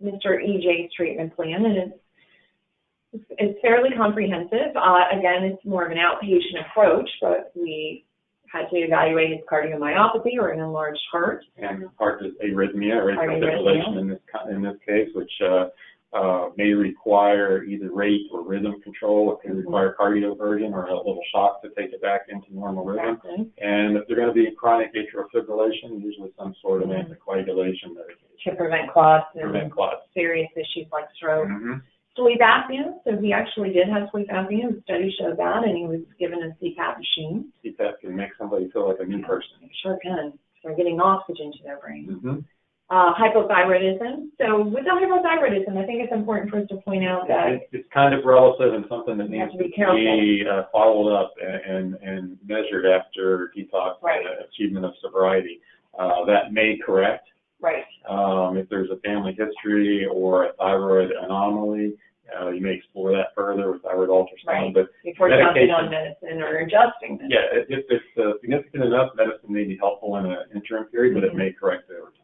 Mr. EJ's treatment plan, and it's fairly comprehensive. Again, it's more of an outpatient approach, but we had to evaluate his cardiomyopathy or an enlarged heart. And heart arrhythmia or atrial fibrillation in this case, which may require either rate or rhythm control. It can require cardioversion or a little shock to take it back into normal rhythm. Exactly. And if they're going to be chronic atrial fibrillation, usually some sort of anticoagulation medication. To prevent clots and clots. Serious issues like stroke. Sleep apnea, so he actually did have sleep apnea. The study showed that, and he was given a CPAP machine. CPAP can make somebody feel like a new person. It sure can. They're getting oxygen to their brain. Hypothyroidism. So with the hypothyroidism, I think it's important for us to point out that it's kind of relative and something that needs to be followed up and measured after detox and achievement of sobriety. That may correct. Right. If there's a family history or a thyroid anomaly, you may explore that further with thyroid ultrasound. Right. But before jumping on medicine or adjusting medicine. Yeah, if it's significant enough, medicine may be helpful in an interim period, but it may correct it over time.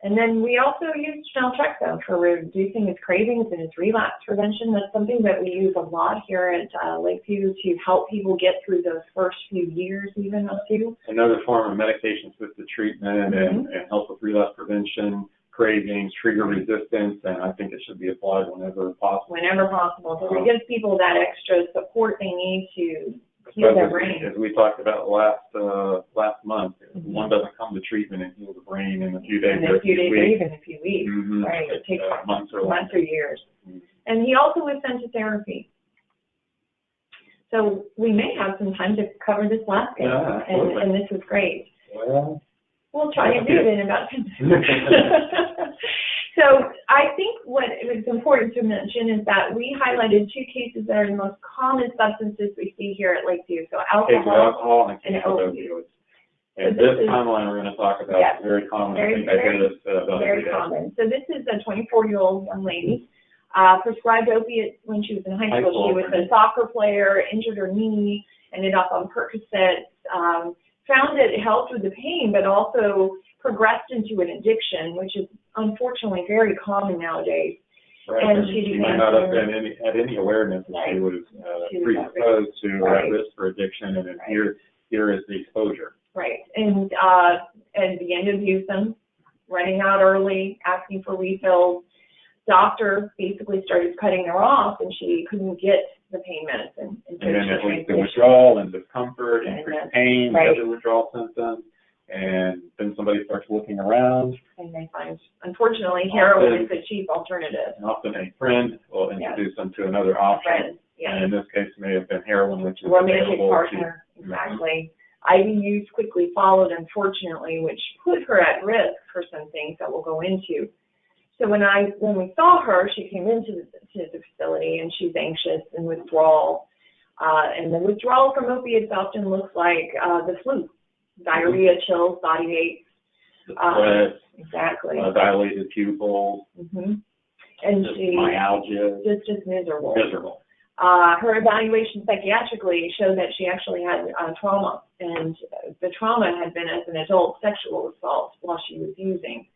And then we also use naltrexone for reducing his cravings and his relapse prevention. That's something that we use a lot here at Lakeview to help people get through those first few years even up to. Another form of medication-assisted treatment and help with relapse prevention, cravings, trigger resistance, and I think it should be applied whenever possible. Whenever possible. So it gives people that extra support they need to heal their brain. As we talked about last month, one doesn't come to treatment and heal the brain in a few days or a few weeks. Even a few weeks. Right. It takes months or years. And he also was sent to therapy. So we may have some time to cover this last case, and this is great. Well, we'll try to do it in about 10 minutes. So I think what is important to mention is that we highlighted two cases that are the most common substances we see here at Lakeview. So alcohol and opioids. And this timeline we're going to talk about is very common. I hear this about very common. So this is a 24-year-old young lady, prescribed opiates when she was in high school. She was a soccer player, injured her knee, ended up on Percocets, found that it helped with the pain, but also progressed into an addiction, which is unfortunately very common nowadays. Right. And she might not have had any awareness that she was predisposed to or at risk for addiction, and then here is the exposure. Right, and began to abuse them, running out early, asking for refills. Doctor basically started cutting her off, and she couldn't get the pain medicine. And then it leads to withdrawal and discomfort, increased pain, other withdrawal symptoms. And then somebody starts looking around. And they find, unfortunately, heroin is a cheap alternative. And often a friend will introduce them to another option. And in this case, may have been heroin, which is romantic partner, exactly. IV use quickly followed, unfortunately, which put her at risk for some things that we'll go into. So when we saw her, she came into the facility, and she's anxious and withdrawal. And the withdrawal from opiates often looks like the flu. Diarrhea, chills, body aches. Sweat. Exactly. Dilated pupils. And she myalgia. Just miserable. Her evaluation psychiatrically showed that she actually had trauma, and the trauma had been as an adult sexual assault while she was using.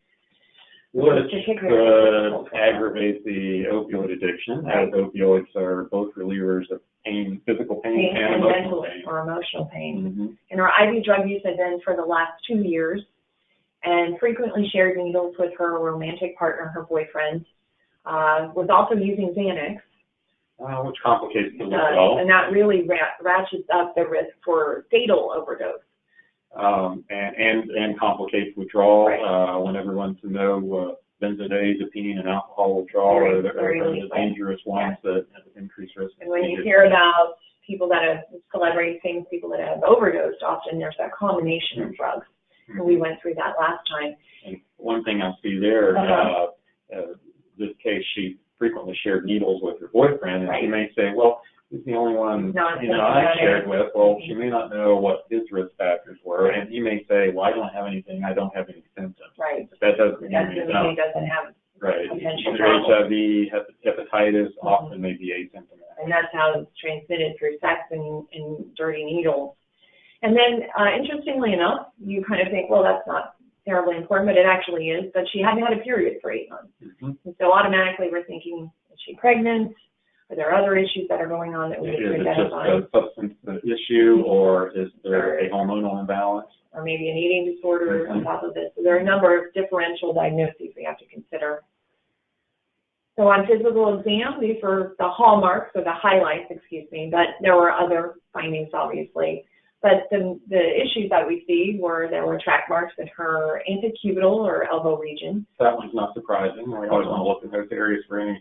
Which could aggravate the opioid addiction, as opioids are both relievers of pain, physical pain and emotional pain. Or emotional pain. And her IV drug use had been for the last 2 years, and frequently shared needles with her romantic partner, her boyfriend. Was also using Xanax. Which complicates the withdrawal. And that really ratchets up the risk for fatal overdose. And complicates withdrawal when everyone's to know benzodiazepine and alcohol withdrawal are the dangerous ones that have increased risk. And when you hear about people that have, celebrities, famous people that have overdosed, often there's that combination of drugs. And we went through that last time. And one thing I see there, this case, she frequently shared needles with her boyfriend, and she may say, well, he's the only one I shared with. Well, she may not know what his risk factors were, and he may say, well, I don't have anything, I don't have any symptoms. Right. But that doesn't mean he doesn't have potential either HIV, hepatitis, often may be asymptomatic. And that's how it's transmitted through sex and dirty needles. And then, interestingly enough, you kind of think, well, that's not terribly important, but it actually is. But she hadn't had a period for 8 months. And so automatically we're thinking, is she pregnant? Are there other issues that are going on that we need to identify? Is it just a substance issue, or is there a hormonal imbalance? Or maybe an eating disorder on top of this. So there are a number of differential diagnoses we have to consider. So on physical exam, these were the hallmarks, or the highlights, but there were other findings, obviously. But the issues that we see were there were track marks in her antecubital or elbow region. That one's not surprising. We always want to look in those areas for any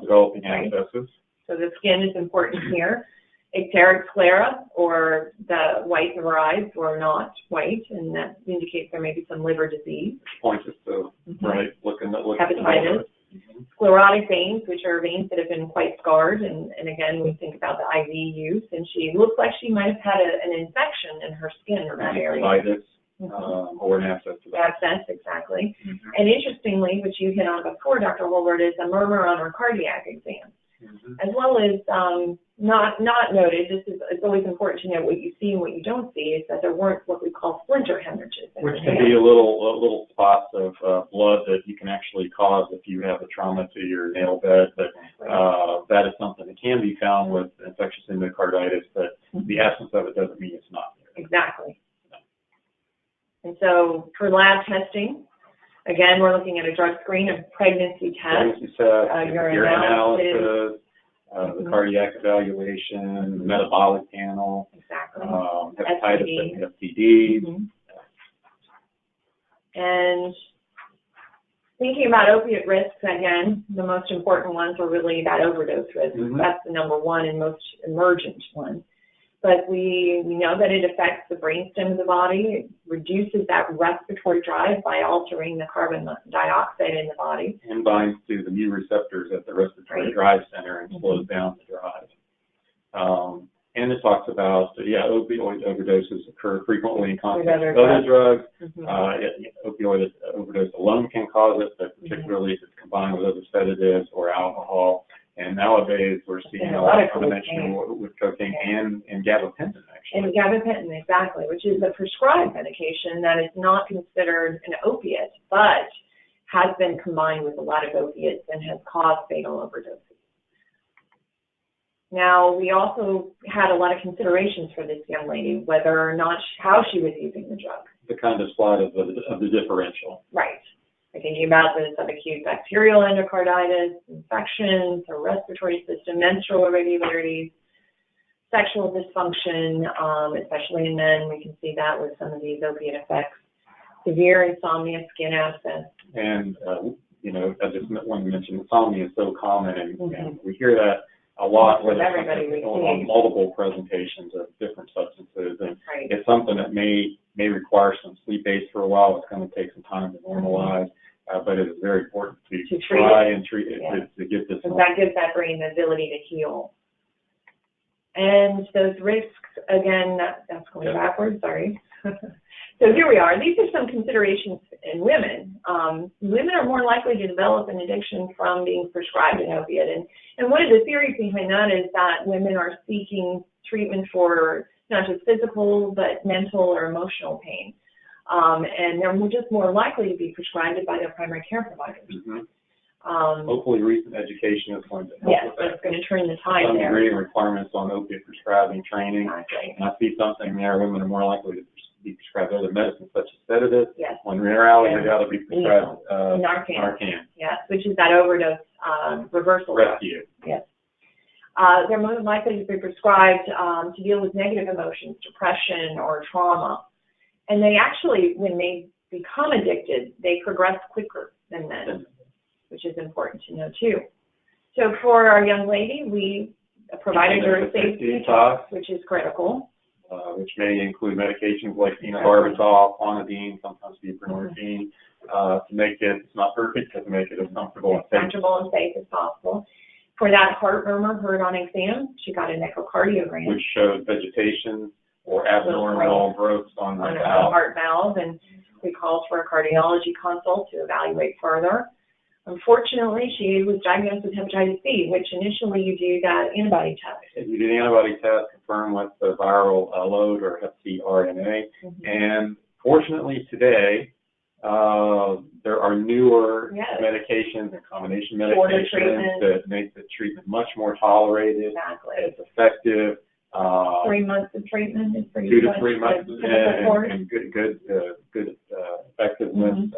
developing abscesses. So the skin is important here. Icteric sclera, or the whites of her eyes, were not white, and that indicates there may be some liver disease. Points us to, hepatitis. Sclerotic veins, which are veins that have been quite scarred, and again, we think about the IV use, and she looks like she might have had an infection in her skin in that area. Or an abscess. Abscess, exactly. And interestingly, which you hit on before, Dr. Holbert, is a murmur on her cardiac exam. As well as not noted, it's always important to know what you see and what you don't see, is that there weren't what we call splinter hemorrhages. Which can be a little spots of blood that you can actually cause if you have a trauma to your nail bed. But that is something that can be found with infectious endocarditis, but the absence of it doesn't mean it's not there. Exactly. And so for lab testing, again, we're looking at a drug screen, a pregnancy test, urine analysis, the cardiac evaluation, the metabolic panel, hepatitis and STDs. And thinking about opiate risks, again, the most important ones are really that overdose risk. That's the number one and most emergent one. But we know that it affects the brainstem of the body. It reduces that respiratory drive by altering the carbon dioxide in the body. And binds to the mu receptors at the respiratory drive center and slows down the drive. And it talks about, opioid overdoses occur frequently in contact with other drugs. Opioid overdose alone can cause it, but particularly if it's combined with other sedatives or alcohol. And nowadays, we're seeing a lot of combination with cocaine and gabapentin, actually. And gabapentin, exactly, which is a prescribed medication that is not considered an opiate, but has been combined with a lot of opiates and has caused fatal overdoses. Now, we also had a lot of considerations for this young lady, whether or not, how she was using the drug. The kind of slide of the differential. Right. We're thinking about the subacute bacterial endocarditis, infections, her respiratory system, menstrual irregularities, sexual dysfunction, especially in men. We can see that with some of these opiate effects. Severe insomnia, skin abscess. And, I just want to mention insomnia is so common, and we hear that a lot on multiple presentations of different substances. And it's something that may require some sleep aids for a while. It's going to take some time to normalize. But it is very important to try and treat it to get this. Because that gives that brain the ability to heal. And those risks, again, that's going backwards, sorry. So here we are. These are some considerations in women. Women are more likely to develop an addiction from being prescribed an opiate. And one of the theories behind that is that women are seeking treatment for not just physical, but mental or emotional pain. And they're just more likely to be prescribed by their primary care providers. Hopefully recent education is going to help with that. It's going to turn the tide some there. degree of requirements on opiate prescribing training. And I see something there, women are more likely to be prescribed other medicines such as sedatives. When in reality, they got to be prescribed Narcan. Which is that overdose reversal. Rescue. They're more likely to be prescribed to deal with negative emotions, depression, or trauma. And they actually, when they become addicted, they progress quicker than men, which is important to know too. So for our young lady, we provided her a safety detox, which is critical. Which may include medications like phenobarbital, clonidine, sometimes buprenorphine, to make it, it's not perfect, but to make it as comfortable and safe as possible. For that heart murmur heard on exam, she got an echocardiogram, which showed vegetation or abnormal growths on the heart valve, and we called for a cardiology consult to evaluate further. Unfortunately, she was diagnosed with hepatitis B, which initially you do that antibody test. You do the antibody test, confirm with the viral load or hep C RNA, and fortunately today, there are newer medications and combination medications that make the treatment much more tolerated. Exactly. It's effective. 3 months of treatment is pretty 2 to 3 months and good effectiveness,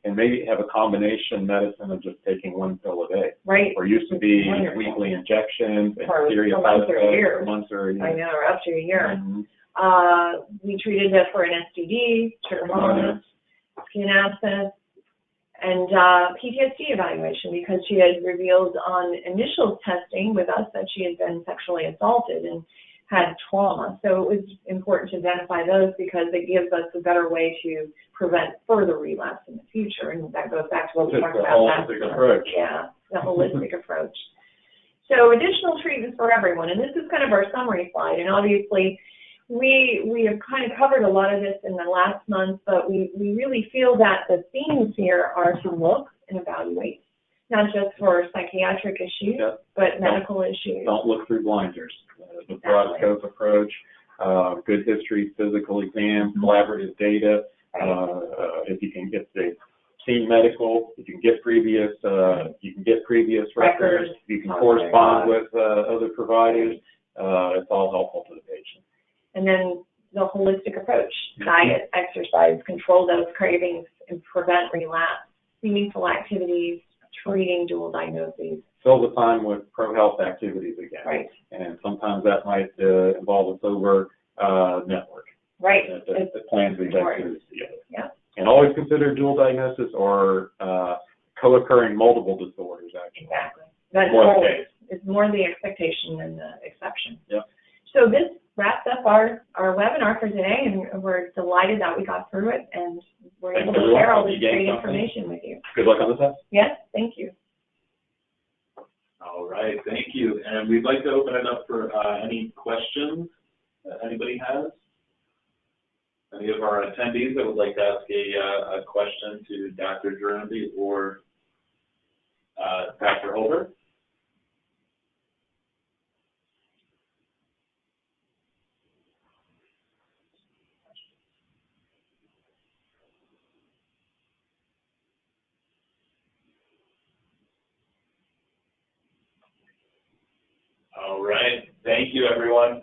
and maybe have a combination medicine of just taking one pill a day. Right. Or used to be weekly injections and serious months or a year. Months or a year. I know, or up to a year. We treated her for an STD, trichomonas, skin abscess, and PTSD evaluation, because she had revealed on initial testing with us that she had been sexually assaulted and had trauma. So it was important to identify those because it gives us a better way to prevent further relapse in the future. And that goes back to what we talked about last time. Approach. Yeah, the holistic approach. So additional treatments for everyone. And this is kind of our summary slide. And obviously, we have kind of covered a lot of this in the last month, but we really feel that the themes here are to look and evaluate, not just for psychiatric issues, but medical issues. Don't look through blinders. The broad scope approach, good history, physical exam, collaborative data. If you can get the team medical, if you can get previous, records, you can correspond with other providers. It's all helpful to the patient. And then the holistic approach, diet, exercise, control those cravings, and prevent relapse, meaningful activities, treating dual diagnoses. Fill the time with pro-health activities again. Right. And sometimes that might involve a sober network. Right. That plans these activities together. Yeah. And always consider dual diagnosis or co-occurring multiple disorders, actually. Exactly. That's always, it's more the expectation than the exception. Yep. So this wraps up our webinar for today, and we're delighted that we got through it, and we're able to share all this great information with you. Good luck on the test. Yes, thank you. All right, thank you. And we'd like to open it up for any questions that anybody has. Any of our attendees that would like to ask a question to Dr. Jorandby or Dr. Holbert? All right, thank you, everyone.